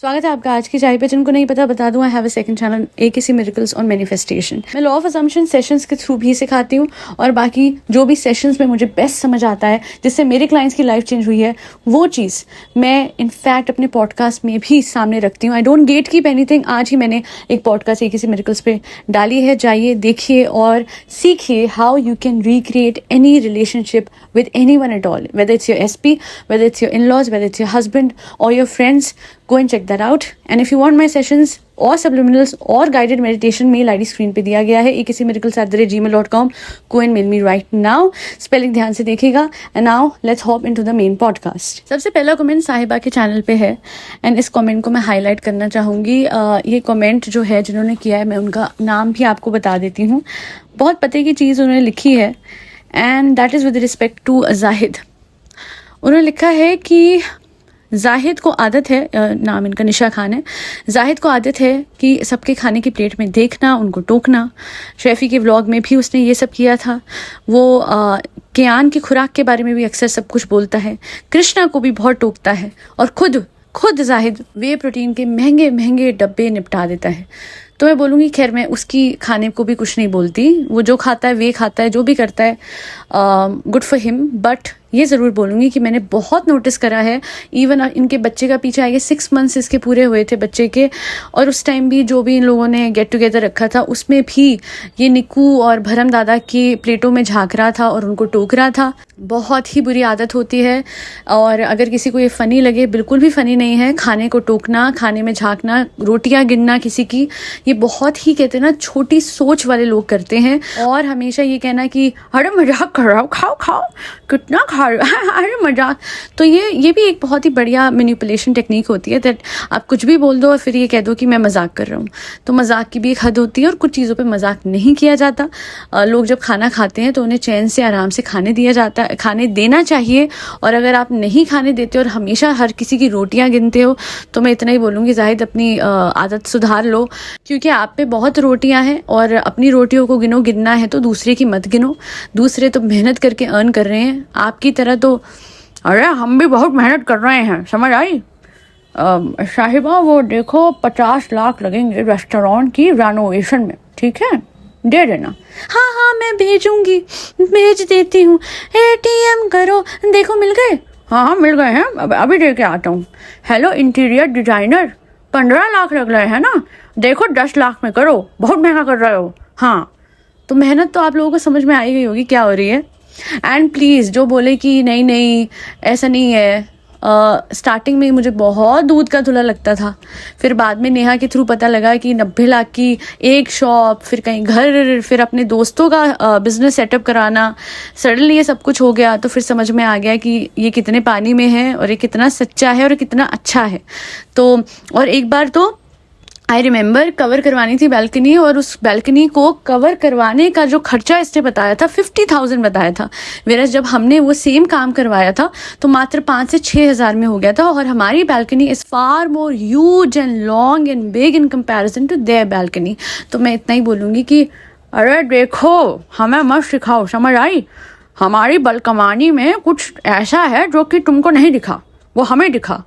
स्वागत है आपका आज की चाय पे। जिनको नहीं पता बता दूं, I have a second channel AKC miracles on manifestation. मैं लॉ ऑफ असम्पशन सेशंस के थ्रू भी सिखाती हूँ और बाकी जो भी सेशंस में मुझे बेस्ट समझ आता है जिससे मेरे क्लाइंट्स की लाइफ चेंज हुई है वो चीज़ मैं इनफैक्ट अपने पॉडकास्ट में भी सामने रखती हूँ। I don't get keep anything. आज ही मैंने एक पॉडकास्ट AKC मिरेकल्स पे डाली है, जाइए देखिए और सीखिए how you can recreate any relationship with anyone at all, whether it's your SP, whether it's your in-laws, whether it's your husband or your friends. Go and check that out. And if you want my sessions or subliminals or guided meditation, mail ID screen पे दिया गया है akcmiracles@gmail.com. Go and mail me right now. Spelling ध्यान से देखिएगा. And now let's hop into the main podcast. सबसे पहला comment साहिबा के चैनल पे है एंड इस कमेंट को मैं हाईलाइट करना चाहूँगी। ये कमेंट जो है जिन्होंने किया है, मैं उनका नाम भी आपको बता देती हूँ। बहुत पते की चीज़ उन्होंने लिखी है and that is with respect to Zahid. उन्होंने लिखा है कि जाहिद को आदत है, नाम इनका निशा खान है, जाहिद को आदत है कि सबके खाने की प्लेट में देखना, उनको टोकना। शैफ़ी के व्लॉग में भी उसने ये सब किया था। वो कियान की खुराक के बारे में भी अक्सर सब कुछ बोलता है। कृष्णा को भी बहुत टोकता है और खुद जाहिद वे प्रोटीन के महंगे महंगे डब्बे निपटा देता है। तो मैं बोलूँगी, खैर मैं उसकी खाने को भी कुछ नहीं बोलती, वो जो खाता है वे खाता है, जो भी करता है गुड फॉर हिम। बट ये ज़रूर बोलूँगी कि मैंने बहुत नोटिस करा है, इवन इनके बच्चे का पीछे आगे 6 मंथ्स इसके पूरे हुए थे बच्चे के, और उस टाइम भी जो भी इन लोगों ने गेट टुगेदर रखा था उसमें भी ये निकू और भरम दादा की प्लेटों में झाँक रहा था और उनको टोक रहा था। बहुत ही बुरी आदत होती है और अगर किसी को ये फ़नी लगे, बिल्कुल भी फ़नी नहीं है। खाने को टोकना, खाने में झाँकना, रोटियाँ गिनना किसी की, ये बहुत ही कहते हैं ना छोटी सोच वाले लोग करते हैं। और हमेशा ये कहना कि अरे मजाक कर रहा हूँ, खाओ कितना खा रहे हो, अरे मजाक। तो ये भी एक बहुत ही बढ़िया मैनिपुलेशन टेक्निक होती है दैट आप कुछ भी बोल दो और फिर ये कह दो कि मैं मजाक कर रहा हूँ। तो मजाक की भी एक हद होती है और कुछ चीज़ों पे मजाक नहीं किया जाता। लोग जब खाना खाते हैं तो उन्हें चैन से आराम से खाने देना चाहिए। और अगर आप नहीं खाने देते और हमेशा हर किसी की रोटियां गिनते हो तो मैं इतना ही बोलूँगी, जाहिद अपनी आदत सुधार लो, क्योंकि आप पे बहुत रोटियां हैं और अपनी रोटियों को गिनना है तो दूसरे की मत गिनो। दूसरे तो मेहनत करके अर्न कर रहे हैं, आपकी तरह तो अरे हम भी बहुत मेहनत कर रहे हैं, समझ आई? साहिबा वो देखो 50 लाख लगेंगे रेस्टोरेंट की रेनोवेशन में, ठीक है, दे देना। हाँ मैं भेज देती हूँ, ATM करो, देखो मिल गए। हाँ मिल गए हैं, अभी दे के आता हूँ। हेलो इंटीरियर डिजाइनर, 15 लाख लग रहे हैं ना, देखो 10 लाख में करो, बहुत महंगा कर रहे हो। हाँ तो मेहनत तो आप लोगों को समझ में आई गई होगी क्या हो रही है। एंड प्लीज़ जो बोले कि नहीं ऐसा नहीं है, स्टार्टिंग में मुझे बहुत दूध का धुला लगता था, फिर बाद में नेहा के थ्रू पता लगा कि 90 लाख की एक शॉप, फिर कहीं घर, फिर अपने दोस्तों का बिजनेस सेटअप कराना, सडनली ये सब कुछ हो गया तो फिर समझ में आ गया कि ये कितने पानी में है और ये कितना सच्चा है और कितना अच्छा है। तो और एक बार तो आई रिमेंबर कवर करवानी थी बैल्कनी, और उस बैल्कनी को कवर करवाने का जो खर्चा इसने बताया था 50,000 बताया था, वेरस जब हमने वो सेम काम करवाया था तो मात्र 5 से 6 हज़ार में हो गया था। और हमारी balcony is far more huge and long and big in comparison to their balcony. तो मैं इतना ही बोलूँगी कि अरे देखो हमें मत सिखाओ, समझ आई? हमारी बलकमानी में कुछ ऐसा है जो कि तुमको नहीं दिखा, वो हमें दिखा।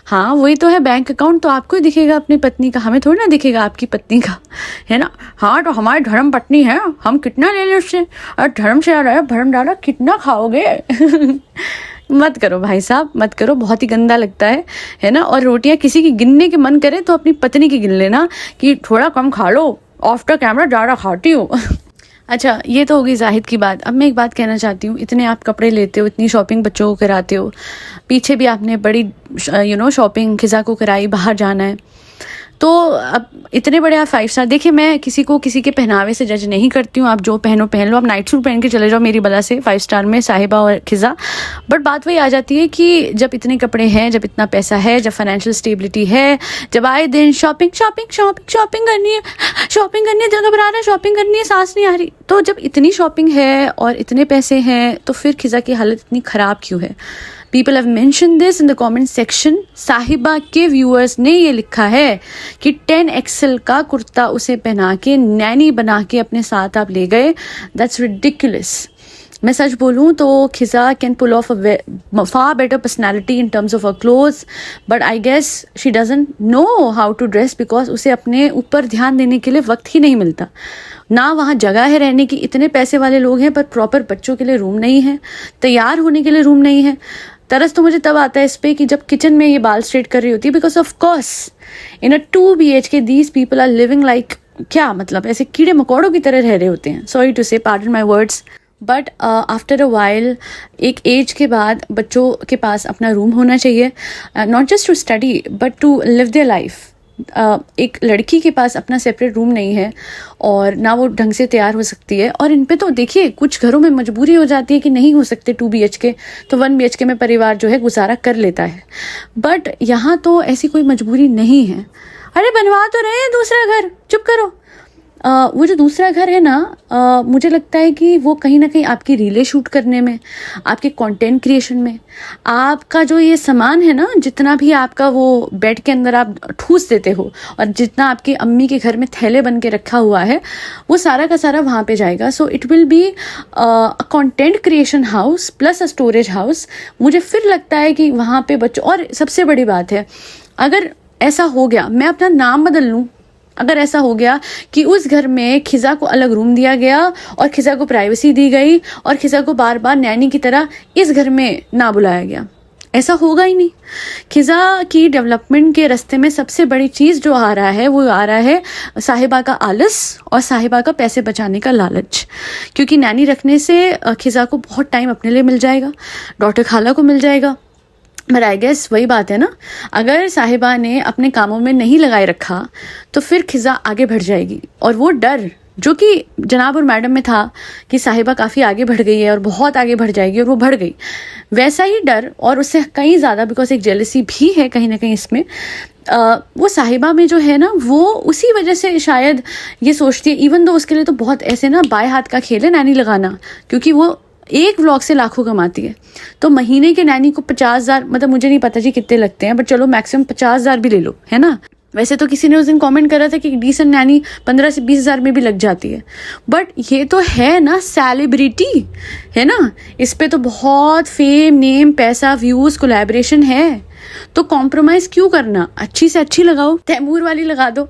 हाँ वही तो है, बैंक अकाउंट तो आपको ही दिखेगा अपनी पत्नी का, हमें थोड़ी ना दिखेगा आपकी पत्नी का, है ना। हाँ तो हमारी धर्म पत्नी है, हम कितना ले लें उससे, और धर्म से आ रहा है भरम डाला, कितना खाओगे? मत करो भाई साहब, मत करो, बहुत ही गंदा लगता है ना। और रोटियां किसी की गिनने के मन करे तो अपनी पत्नी की गिन लेना कि थोड़ा कम खा लो, आफ्टर कैमरा ज़्यादा खाती हो। अच्छा ये तो होगी जाहिद की बात। अब मैं एक बात कहना चाहती हूँ, इतने आप कपड़े लेते हो, इतनी शॉपिंग बच्चों को कराते हो, पीछे भी आपने बड़ी शॉपिंग खिजा को कराई, बाहर जाना है, तो अब इतने बड़े आप 5 स्टार, देखिए मैं किसी के पहनावे से जज नहीं करती हूँ, आप जो पहनो पहन लो, आप नाइट सूट पहन के चले जाओ मेरी बला से 5 स्टार में, साहिबा और खिजा। बट बात वही आ जाती है कि जब इतने कपड़े हैं, जब इतना पैसा है, जब फाइनेंशियल स्टेबिलिटी है, जब आए दिन शॉपिंग करनी है, दिल घबरा रहा है, शॉपिंग करनी है, सांस नहीं आ रही, तो जब इतनी शॉपिंग है और इतने पैसे हैं तो फिर खिजा की हालत इतनी ख़राब क्यों है? People have mentioned this in the comment section. साहिबा के व्यूअर्स ने ये लिखा है कि 10 XL का कुर्ता उसे पहना के नैनी बना के अपने साथ आप ले गए। That's ridiculous. मैं सच बोलूँ तो Khiza can pull off a far better personality in terms of her clothes, but I guess she doesn't know how to dress because उसे अपने ऊपर ध्यान देने के लिए वक्त ही नहीं मिलता। ना वहाँ जगह है रहने की, इतने पैसे वाले लोग हैं पर प्रॉपर बच्चों के लिए रूम नहीं है, तैयार होने के लिए रूम नहीं है। तरस तो मुझे तब आता है इस पे कि जब किचन में ये बाल स्ट्रेट कर रही होती है, because of course in a 2 BHK these people are living like, क्या मतलब ऐसे कीड़े मकोड़ों की तरह रह रहे होते हैं। Sorry to say, pardon my words, but after a while एक एज के बाद बच्चों के पास अपना रूम होना चाहिए, not just to study but to live their life. एक लड़की के पास अपना सेपरेट रूम नहीं है और ना वो ढंग से तैयार हो सकती है। और इन पे तो देखिए कुछ घरों में मजबूरी हो जाती है कि नहीं हो सकते 2 BHK, तो 1 BHK में परिवार जो है गुजारा कर लेता है। बट यहाँ तो ऐसी कोई मजबूरी नहीं है। अरे बनवा तो रहे हैं दूसरा घर, चुप करो। वो जो दूसरा घर है ना, मुझे लगता है कि वो कहीं ना कहीं आपकी रीलें शूट करने में, आपके कंटेंट क्रिएशन में, आपका जो ये सामान है ना, जितना भी आपका वो बेड के अंदर आप ठूस देते हो और जितना आपकी अम्मी के घर में थैले बन के रखा हुआ है, वो सारा का सारा वहाँ पे जाएगा। So it will be a content creation house plus a storage house. मुझे फिर लगता है कि वहाँ पे बच्चों, और सबसे बड़ी बात है, अगर ऐसा हो गया, मैं अपना नाम बदल लूँ, अगर ऐसा हो गया कि उस घर में खिजा को अलग रूम दिया गया और खिजा को प्राइवेसी दी गई और खिजा को बार बार नैनी की तरह इस घर में ना बुलाया गया, ऐसा होगा ही नहीं। खिजा की डेवलपमेंट के रास्ते में सबसे बड़ी चीज़ जो आ रहा है वो आ रहा है साहिबा का आलस और साहिबा का पैसे बचाने का लालच, क्योंकि नैनी रखने से खिजा को बहुत टाइम अपने लिए मिल जाएगा, डॉक्टर खाला को मिल जाएगा। पर आई गेस वही बात है ना, अगर साहिबा ने अपने कामों में नहीं लगाए रखा तो फिर खिजा आगे बढ़ जाएगी। और वो डर जो कि जनाब और मैडम में था कि साहिबा काफ़ी आगे बढ़ गई है और बहुत आगे बढ़ जाएगी, और वो बढ़ गई, वैसा ही डर और उससे कहीं ज़्यादा, बिकॉज एक जेलसी भी है कहीं ना कहीं इसमें, वो साहिबा में जो है ना, वो उसी वजह से शायद ये सोचती है, इवन दो उसके लिए तो बहुत ऐसे ना बाएं हाथ का खेल है नैनी लगाना, क्योंकि वो एक व्लॉग से लाखों कमाती है। तो महीने के नैनी को 50,000, मतलब मुझे नहीं पता जी कितने लगते हैं, बट चलो मैक्सिमम 50,000 भी ले लो, है ना। वैसे तो किसी ने उस दिन कमेंट करा था कि डिसेंट नैनी 15 से 20,000 में भी लग जाती है, बट ये तो है ना सेलिब्रिटी, है ना, इस पे तो बहुत फेम, नेम, पैसा, व्यूज, कोलैबोरेशन है, तो कॉम्प्रोमाइज़ क्यों करना, अच्छी से अच्छी लगाओ, तैमूर वाली लगा दो।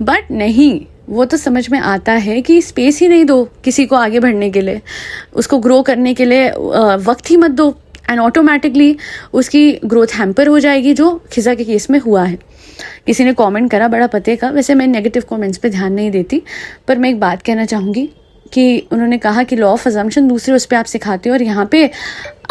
बट नहीं, वो तो समझ में आता है कि स्पेस ही नहीं दो किसी को आगे बढ़ने के लिए, उसको ग्रो करने के लिए वक्त ही मत दो, एंड ऑटोमेटिकली उसकी ग्रोथ हैम्पर हो जाएगी, जो खिजा के केस में हुआ है। किसी ने कमेंट करा बड़ा पते का, वैसे मैं नेगेटिव कमेंट्स पे ध्यान नहीं देती, पर मैं एक बात कहना चाहूँगी कि उन्होंने कहा कि लॉ ऑफ अजम्पशन दूसरे उस पर आप सिखाते हो और यहाँ पे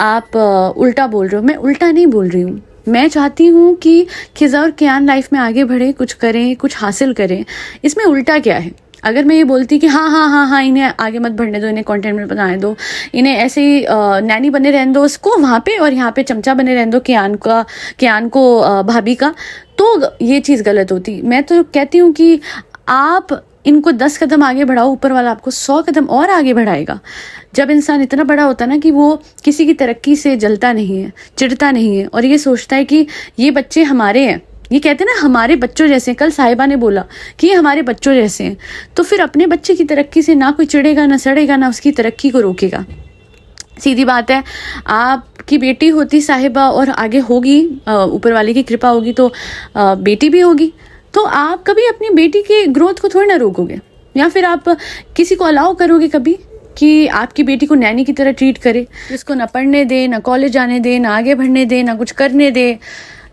आप उल्टा बोल रहे हो। मैं उल्टा नहीं बोल रही हूँ, मैं चाहती हूँ कि खिजा और कियान लाइफ में आगे बढ़े, कुछ करें, कुछ हासिल करें। इसमें उल्टा क्या है? अगर मैं ये बोलती कि हाँ हाँ हाँ हाँ इन्हें आगे मत बढ़ने दो, इन्हें कंटेंट में बनाने दो, इन्हें ऐसे ही नैनी बने रहने दो उसको वहाँ पे, और यहाँ पे चमचा बने रहने दो कियान को भाभी का, तो ये चीज़ गलत होती। मैं तो कहती हूँ कि आप इनको 10 कदम आगे बढ़ाओ, ऊपर वाला आपको 100 कदम और आगे बढ़ाएगा। जब इंसान इतना बड़ा होता है ना कि वो किसी की तरक्की से जलता नहीं है, चिढ़ता नहीं है, और ये सोचता है कि ये बच्चे हमारे हैं, ये कहते हैं ना हमारे बच्चों जैसे हैं। कल साहिबा ने बोला कि ये हमारे बच्चों जैसे हैं, तो फिर अपने बच्चे की तरक्की से ना कोई चिढ़ेगा, ना सड़ेगा, ना उसकी तरक्की को रोकेगा। सीधी बात है, आपकी बेटी होती साहिबा और आगे होगी, ऊपर वाले की कृपा होगी तो बेटी भी होगी, तो आप कभी अपनी बेटी की ग्रोथ को थोड़ी ना रोकोगे, या फिर आप किसी को अलाउ करोगे कभी कि आपकी बेटी को नैनी की तरह ट्रीट करे, जिसको ना पढ़ने दे, ना कॉलेज जाने दे, ना आगे बढ़ने दे, ना कुछ करने दे।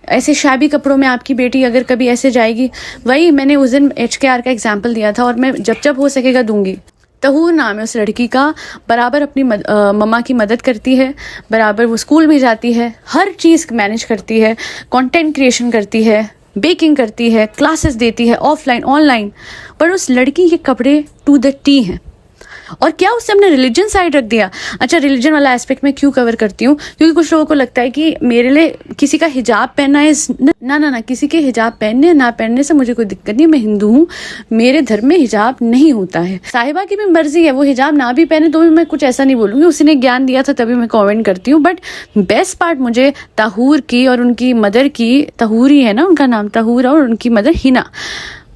ऐसे शाबी कपड़ों में आपकी बेटी अगर कभी ऐसे जाएगी, वही मैंने उस दिन HKR का एग्जाम्पल दिया था और मैं जब हो सकेगा दूंगी। तहूर नाम है उस लड़की का, बराबर अपनी मम्मा की मदद करती है, बराबर वो स्कूल भी जाती है, हर चीज़ मैनेज करती है, कंटेंट क्रिएशन करती है, बेकिंग करती है, क्लासेस देती है ऑफलाइन ऑनलाइन, पर उस लड़की के कपड़े टू द टी हैं। और क्या उससे हमने रिलीजन साइड रख दिया? अच्छा, रिलीजन वाला एस्पेक्ट मैं क्यों कवर करती हूँ, क्योंकि कुछ लोगों को लगता है कि मेरे लिए किसी का हिजाब पहनना इज ना, किसी के हिजाब पहनने ना पहनने से मुझे कोई दिक्कत नहीं, मैं हिंदू हूँ, मेरे धर्म में हिजाब नहीं होता है। साहिबा की भी मर्जी है, वो हिजाब ना भी पहने तो भी मैं कुछ ऐसा नहीं बोलूँगी, उसने ज्ञान दिया था तभी मैं कॉमेंट करती हूँ। बट बेस्ट पार्ट मुझे तहूर की और उनकी मदर की, तहूर ही है ना उनका नाम, तहूर, और उनकी मदर हिना,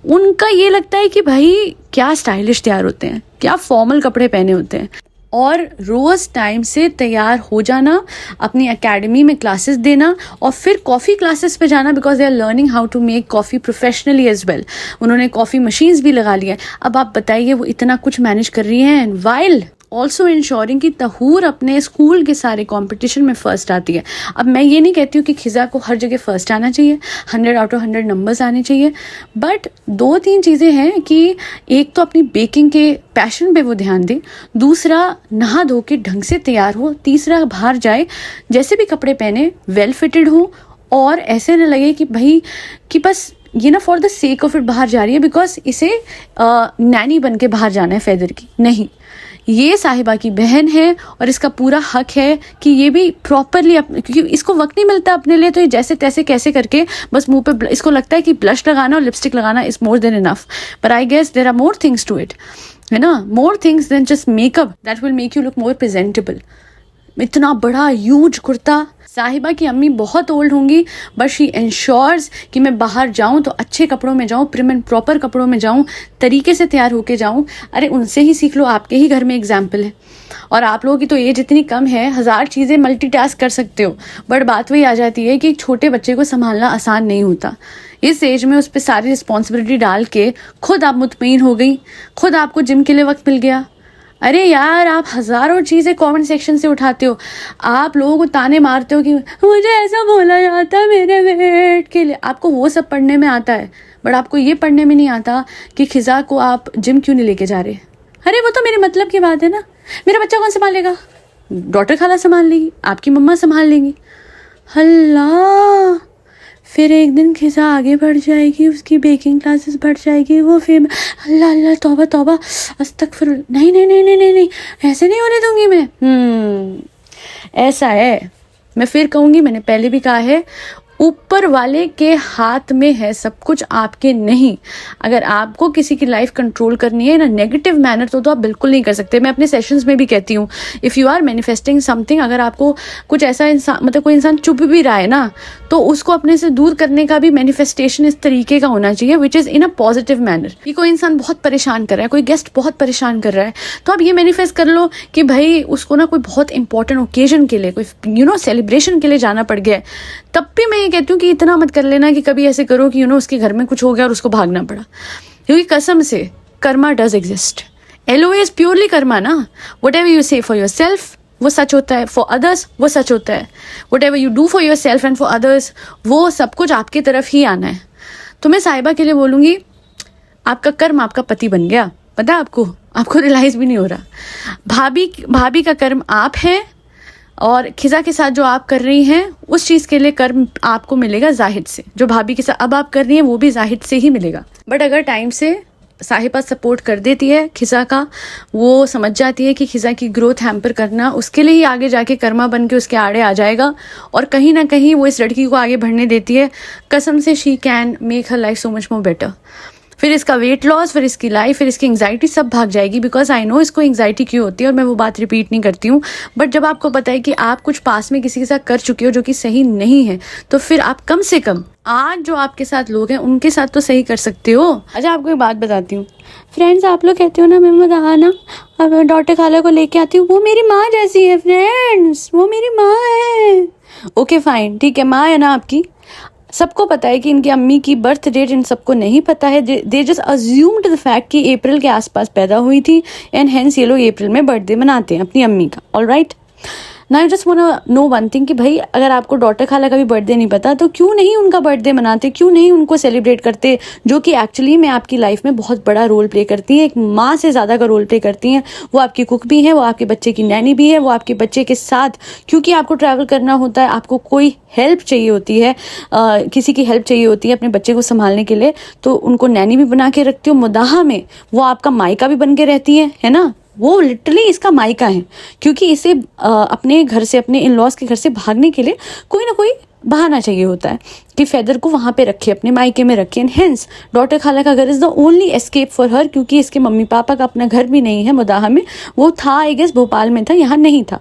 उनका ये लगता है कि भाई क्या स्टाइलिश तैयार होते हैं, क्या फॉर्मल कपड़े पहने होते हैं। और रोज़ टाइम से तैयार हो जाना, अपनी एकेडमी में क्लासेस देना और फिर कॉफ़ी क्लासेस पे जाना, because they are learning how to make coffee professionally as well. उन्होंने कॉफ़ी मशीन्स भी लगा लिया है। अब आप बताइए वो इतना कुछ मैनेज कर रही हैं, एंड वाइल ऑल्सो इंश्योरिंग कि तहूर अपने स्कूल के सारे कंपटीशन में फ़र्स्ट आती है। अब मैं ये नहीं कहती हूँ कि खिज़ा को हर जगह फ़र्स्ट आना चाहिए, 100 आउट ऑफ 100 नंबर्स आने चाहिए, बट 2-3 चीज़ें हैं कि एक तो अपनी बेकिंग के पैशन पे वो ध्यान दे, दूसरा नहा धो के ढंग से तैयार हो, तीसरा बाहर जाए जैसे भी कपड़े पहने वेल फिटेड हो, और ऐसे न लगे कि भाई कि बस ये ना for the sake of it बाहर जा रही है बिकॉज इसे नैनी बन के बाहर जाना है फेदर की। नहीं, ये साहिबा की बहन है और इसका पूरा हक है कि ये भी प्रॉपरली, क्योंकि इसको वक्त नहीं मिलता अपने लिए, तो ये जैसे तैसे कैसे करके बस मुंह पे इसको लगता है कि ब्लश लगाना और लिपस्टिक लगाना इज मोर देन इनफ, पर I guess there are more things to it, है ना, more things than just makeup that will make you look more presentable. इतना बड़ा ह्यूज कुर्ता, साहिबा की अम्मी बहुत ओल्ड होंगी बट शी इंश्योर्स कि मैं बाहर जाऊं तो अच्छे कपड़ों में जाऊं, प्रिम एंड प्रॉपर कपड़ों में जाऊं, तरीके से तैयार होके जाऊं। अरे उनसे ही सीख लो, आपके ही घर में एग्जाम्पल है। और आप लोगों की तो एज इतनी कम है, 1000 चीज़ें मल्टीटास्क कर सकते हो, बट बात वही आ जाती है कि एक छोटे बच्चे को संभालना आसान नहीं होता। इस एज में उस पर सारी रिस्पॉन्सिबिलिटी डाल के खुद आप मुतमईन हो गई, खुद आपको जिम के लिए वक्त मिल गया। अरे यार, आप हज़ारों चीज़ें कमेंट सेक्शन से उठाते हो, आप लोगों को ताने मारते हो कि मुझे ऐसा बोला जाता है मेरे वेट के लिए। आपको वो सब पढ़ने में आता है, बट आपको ये पढ़ने में नहीं आता कि खिज़ा को आप जिम क्यों नहीं लेके जा रहे। अरे वो तो मेरे मतलब की बात है ना, मेरा बच्चा कौन संभालेगा? डॉक्टर खाला संभाल लेगी, आपकी मम्मा संभाल लेंगी। अल्लाह, फिर एक दिन खिज़ा आगे बढ़ जाएगी, उसकी बेकिंग क्लासेस बढ़ जाएगी, वो फिर अल्लाह अल्लाह तौबा तौबा अस्तगफिर, नहीं नहीं नहीं नहीं नहीं नहीं, ऐसे नहीं होने दूंगी मैं। ऐसा है, मैं फिर कहूँगी, मैंने पहले भी कहा है, ऊपर वाले के हाथ में है सब कुछ, आपके नहीं। अगर आपको किसी की लाइफ कंट्रोल करनी है ना नेगेटिव मैनर, तो आप बिल्कुल नहीं कर सकते। मैं अपने सेशंस में भी कहती हूँ, if you are manifesting something, अगर आपको कुछ ऐसा इंसान, मतलब कोई इंसान चुप भी रहा है ना, तो उसको अपने से दूर करने का भी मैनिफेस्टेशन इस तरीके का होना चाहिए, which is in a positive manner. कि कोई इंसान बहुत परेशान कर रहा है, कोई गेस्ट बहुत परेशान कर रहा है, तो आप ये मैनिफेस्ट कर लो कि भाई उसको ना कोई बहुत इंपॉर्टेंट ओकेजन के लिए, कोई सेलिब्रेशन के लिए जाना पड़ गया है। तब भी मैं ये कहती हूँ कि इतना मत कर लेना कि कभी ऐसे करो कि उसके घर में कुछ हो गया और उसको भागना पड़ा, क्योंकि कसम से Karma does exist. LOA is purely Karma ना। वट एवर यू से फॉर योर सेल्फ वो सच होता है, फॉर अदर्स वो सच होता है। What ever you do for your self and for others, वो सब कुछ आपकी तरफ ही आना है। तो मैं साहिबा के लिए बोलूँगी, आपका कर्म आपका पति बन गया, पता है आपको रियलाइज भी नहीं हो रहा। भाभी का कर्म आप है, और खिज़ा के साथ जो आप कर रही हैं उस चीज़ के लिए कर्म आपको मिलेगा जाहिद से। जो भाभी के साथ अब आप कर रही हैं वो भी जाहिद से ही मिलेगा। बट अगर टाइम से साहिबा सपोर्ट कर देती है खिज़ा का, वो समझ जाती है कि खिज़ा की ग्रोथ हैम्पर करना उसके लिए ही आगे जाके कर्मा बन के उसके आड़े आ जाएगा, और कहीं ना कहीं वो इस लड़की को आगे बढ़ने देती है, कसम से she can make her life so much more better. फिर इसका वेट लॉस, फिर इसकी लाइफ, फिर इसकी एंग्जाइटी सब भाग जाएगी। बिकॉज आई नो इसको एंग्जाइटी क्यों होती है, और मैं वो बात रिपीट नहीं करती हूँ, बट जब आपको पता है कि आप कुछ पास में किसी के साथ कर चुके हो जो कि सही नहीं है, तो फिर आप कम से कम आज जो आपके साथ लोग हैं उनके साथ तो सही कर सकते हो। अच्छा, आपको एक बात बताती हूँ फ्रेंड्स, आप लोग कहते हो ना मैं ना अब डॉक्टर खाला को लेके आती हूँ, वो मेरी माँ जैसी है फ्रेंड्स, वो मेरी माँ है। ओके फाइन, ठीक है, माँ है ना आपकी। सबको पता है कि इनकी अम्मी की बर्थ डेट इन सबको नहीं पता है। They just assumed the fact कि अप्रैल के आसपास पैदा हुई थी, एंड हेंस ये लोग अप्रैल में बर्थडे मनाते हैं अपनी अम्मी का। All right, now I just want to know one thing कि भाई अगर आपको डॉटर खाला का भी बर्थडे नहीं पता, तो क्यों नहीं उनका बर्थडे मनाते, क्यों नहीं उनको सेलिब्रेट करते, जो कि एक्चुअली में आपकी लाइफ में बहुत बड़ा रोल प्ले करती हैं, एक माँ से ज़्यादा का रोल प्ले करती हैं। वो आपकी कुक भी हैं, वो आपके बच्चे की नैनी भी है, वो आपके बच्चे के साथ, क्योंकि आपको ट्रैवल करना होता है, आपको कोई हेल्प चाहिए होती है, किसी की हेल्प चाहिए होती है अपने बच्चे को संभालने के लिए, तो उनको नैनी भी बना के रखती हो। मुदाहा में वो आपका मायका भी बन के रहती है ना, वो लिटरली इसका मायका है, क्योंकि इसे अपने घर से, अपने इन लॉज के घर से भागने के लिए कोई ना कोई बहाना चाहिए होता है कि फेदर को वहाँ पे रखे, अपने मायके में रखे। एंड हेंस डॉटर खाला का घर is the only escape for her, क्योंकि इसके मम्मी पापा का अपना घर भी नहीं है मुदाहा में, वो था आई गेस भोपाल में था, यहाँ नहीं था।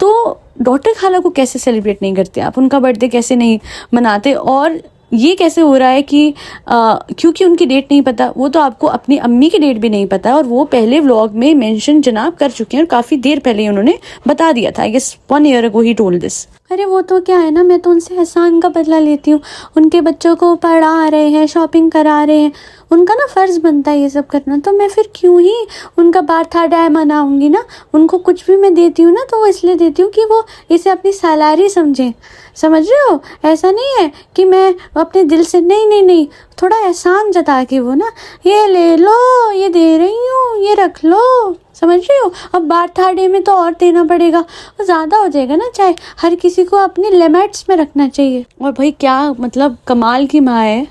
तो डॉटर खाला को कैसे सेलिब्रेट नहीं करते आप, उनका बर्थडे कैसे नहीं मनाते? और ये कैसे हो रहा है कि क्योंकि उनकी डेट नहीं पता, वो तो आपको अपनी अम्मी की डेट भी नहीं पता, और वो पहले व्लॉग में मेंशन जनाब कर चुके हैं और काफ़ी देर पहले उन्होंने बता दिया था। आई गेस 1 year ago ही टोल्ड दिस। अरे वो तो क्या है ना, मैं तो उनसे एहसान का बदला लेती हूँ, उनके बच्चों को पढ़ा रहे हैं, शॉपिंग करा रहे हैं, उनका ना फ़र्ज़ बनता है ये सब करना, तो मैं फिर क्यों ही उनका बर्थडे मनाऊंगी ना। उनको कुछ भी मैं देती हूँ ना तो वो इसलिए देती हूँ कि वो इसे अपनी सैलरी समझें, समझ रहे हो। ऐसा नहीं है कि मैं अपने दिल से, नहीं नहीं नहीं, थोड़ा एहसान जता के वो ना, ये ले लो, ये दे रही हूँ, ये रख लो, समझ रहे हो। अब बर्थडे में तो और देना पड़ेगा, वो ज़्यादा हो जाएगा ना। चाहे हर किसी को अपनी लिमिट्स में रखना चाहिए। और भाई क्या मतलब कमाल की माँ है,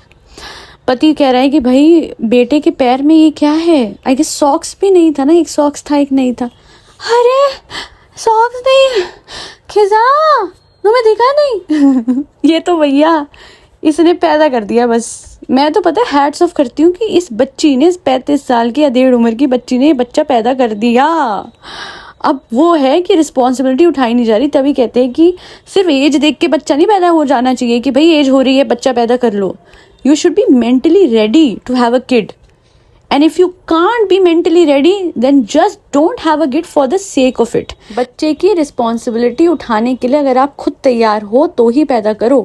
पति कह रहा है कि भाई बेटे के पैर में ये क्या है। आई गेस सॉक्स भी नहीं था ना, एक सॉक्स था एक नहीं था। अरे सॉक्स नहीं, खिजा तुम्हें दिखा नहीं ये तो भैया इसने पैदा कर दिया बस। मैं तो पता है हैट्स ऑफ करती हूँ कि इस बच्ची ने, इस 35 साल की या 1.5 उम्र की बच्ची ने बच्चा पैदा कर दिया। अब वो है कि रिस्पॉन्सिबिलिटी उठाई नहीं जा रही, तभी कहते हैं कि सिर्फ एज देख के बच्चा नहीं पैदा हो जाना चाहिए कि भाई एज हो रही है बच्चा पैदा कर लो। You should be mentally ready to have a kid. And if you can't be mentally ready, then just don't have a kid for the sake of it. बच्चे की रिस्पॉन्सिबिलिटी उठाने के लिए अगर आप खुद तैयार हो तो ही पैदा करो,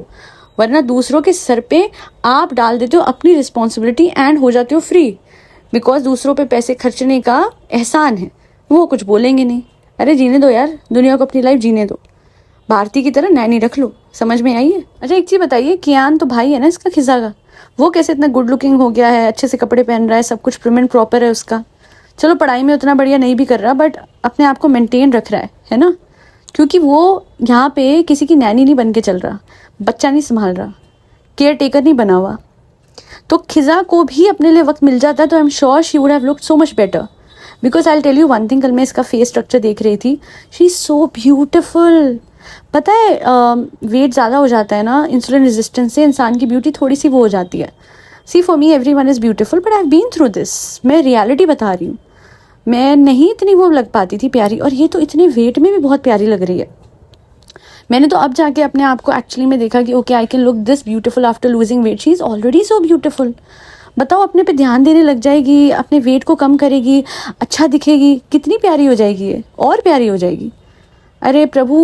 वरना दूसरों के सर पे आप डाल देते हो अपनी रिस्पॉन्सिबिलिटी एंड हो जाते हो फ्री। बिकॉज दूसरों पे पैसे खर्चने का एहसान है, वो कुछ बोलेंगे नहीं। अरे जीने दो यार, दुनिया को अपनी लाइफ जीने दो। भारती की तरह नैनी रख लो, समझ में आई है। अच्छा एक चीज़ बताइए, कियान तो भाई है ना इसका, खिजा का, वो कैसे इतना गुड लुकिंग हो गया है, अच्छे से कपड़े पहन रहा है, सब कुछ प्रिम एंड प्रॉपर है उसका। चलो पढ़ाई में उतना बढ़िया नहीं भी कर रहा, बट अपने आप को मेंटेन रख रहा है ना। क्योंकि वो यहाँ पे किसी की नैनी नहीं बन के चल रहा, बच्चा नहीं संभाल रहा, केयर टेकर नहीं बना हुआ। तो खिजा को भी अपने लिए वक्त मिल जाता तो I am sure she would have looked so much better. Because I will tell you one thing, कल मैं इसका फेस स्ट्रक्चर देख रही थी, शी इज़ सो ब्यूटिफुल। पता है वेट ज़्यादा हो जाता है ना इंसुलिन रेजिस्टेंस से, इंसान की ब्यूटी थोड़ी सी वो हो जाती है। See for me everyone is beautiful, but I have been through this. मैं रियलिटी बता रही हूँ, मैं नहीं इतनी वो लग पाती थी प्यारी, और ये तो इतने वेट में भी बहुत प्यारी लग रही है। मैंने तो अब जाके अपने आप को एक्चुअली में देखा कि okay I can look this beautiful after losing weight. She is already so beautiful. बताओ, अपने पे ध्यान देने लग जाएगी, अपने वेट को कम करेगी, अच्छा दिखेगी, कितनी प्यारी हो जाएगी ये, और प्यारी हो जाएगी। अरे प्रभु,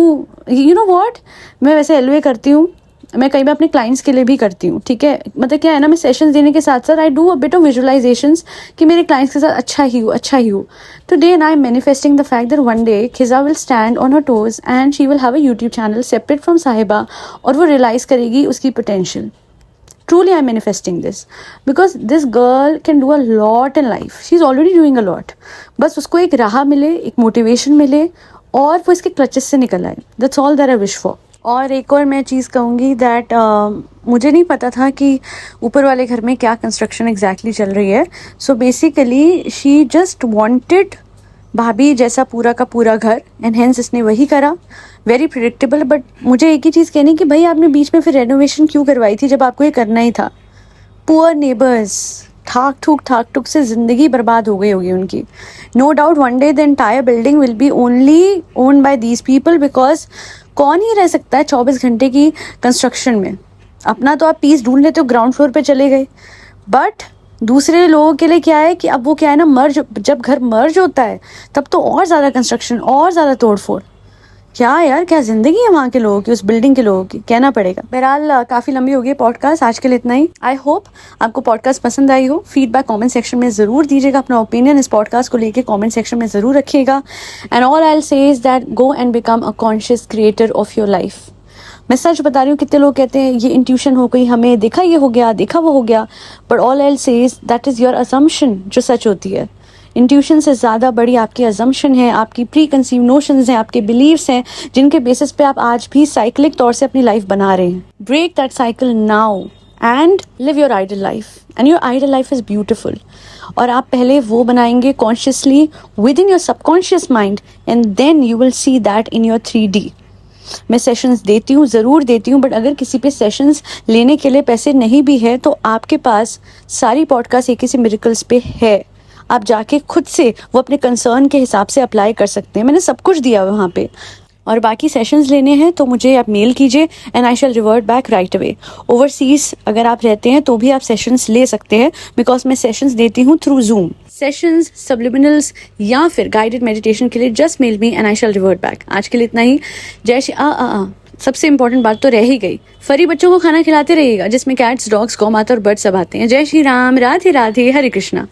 यू नो व्हाट, मैं वैसे एलवे करती हूँ, मैं कई बार अपने क्लाइंट्स के लिए भी करती हूँ, ठीक है। मतलब क्या है ना, मैं सेशंस देने के साथ साथ I do a bit of visualisations कि मेरे क्लाइंट्स के साथ अच्छा ही हो। Today I am manifesting the fact that one day Khiza will stand on her toes and she will have a YouTube channel separate from Sahiba, और वो रियलाइज़ करेगी उसकी potential. Truly I'm manifesting this because this girl can do a lot in life. She's already doing a lot. बस उसको एक राह मिले, एक मोटिवेशन मिले, और वो इसके क्लचेस से निकल आए। That's all that I wish for. और एक और मैं चीज़ कहूँगी दैट मुझे नहीं पता था कि ऊपर वाले घर में क्या कंस्ट्रक्शन एग्जैक्टली चल रही है। So basically she just wanted भाभी जैसा पूरा का पूरा घर, एंड हेंस इसने वही करा। Very predictable. बट मुझे एक ही चीज़ कहनी कि भाई आपने बीच में फिर रेनोवेशन क्यों करवाई थी जब आपको ये करना ही था। पुअर नेबर्स, ठाक ठुक से ज़िंदगी बर्बाद हो गई होगी उनकी। No doubt one day the entire building will be only own by these people, because कौन ही रह सकता है 24 घंटे की कंस्ट्रक्शन में। अपना तो आप पीस ढूंढ लेते हो, ग्राउंड फ्लोर पे चले गए, बट दूसरे लोगों के लिए क्या है कि अब वो क्या है ना, मर्ज, जब घर मर्ज होता है तब तो और ज़्यादा कंस्ट्रक्शन, और ज़्यादा तोड़फोड़। क्या यार, क्या ज़िंदगी है वहाँ के लोगों की, उस बिल्डिंग के लोगों की, कहना पड़ेगा। बहरहाल काफ़ी लंबी हो गई पॉडकास्ट, आज के लिए इतना ही। आई होप आपको पॉडकास्ट पसंद आई हो। फीडबैक कमेंट सेक्शन में ज़रूर दीजिएगा, अपना ओपिनियन इस पॉडकास्ट को लेके कमेंट सेक्शन में ज़रूर रखिएगा। And all I will say is that go and become a conscious creator of your life. मैं सच बता रही हूँ, कितने लोग कहते हैं ये इंट्यूशन हो गई हमें, देखा ये हो गया, देखा वो हो गया, but all I will say is that is your assumption जो सच होती है। इंट्यूशन से ज़्यादा बड़ी आपकी अजम्पशन है, आपकी प्री कंसीव नोशंस हैं, आपके बिलीव्स हैं, जिनके बेसिस पे आप आज भी साइक्लिक तौर से अपनी लाइफ बना रहे हैं। Break that cycle now and live your ideal life, and your ideal life is beautiful. और आप पहले वो बनाएंगे consciously within your subconscious mind, and then you will see that in your 3D। मैं sessions देती हूँ, ज़रूर देती हूँ, बट अगर किसी पे सेशंस लेने के लिए पैसे नहीं भी है तो आपके पास सारी पॉडकास्ट एक ही मिरेकल्स पे है। आप जाके खुद से वो अपने कंसर्न के हिसाब से अप्लाई कर सकते हैं। मैंने सब कुछ दिया वहाँ पे। और बाकी सेशंस लेने हैं तो मुझे आप मेल कीजिए and I shall revert back right away. Overseas अगर आप रहते हैं तो भी आप सेशंस ले सकते हैं, बिकॉज मैं सेशंस देती हूँ थ्रू जूम। सेशंस, सब्लिमिनल्स या फिर गाइडेड मेडिटेशन के लिए just mail me and I shall revert back. आज के लिए इतना ही। जय श्री सबसे इंपॉर्टेंट बात तो रह ही गई, फरी बच्चों को खाना खिलाते रहिएगा जिसमें कैट्स, डॉग्स, गौ माता और बर्ड सब आते हैं। जय श्री राम, राधे राधे, हरे कृष्णा।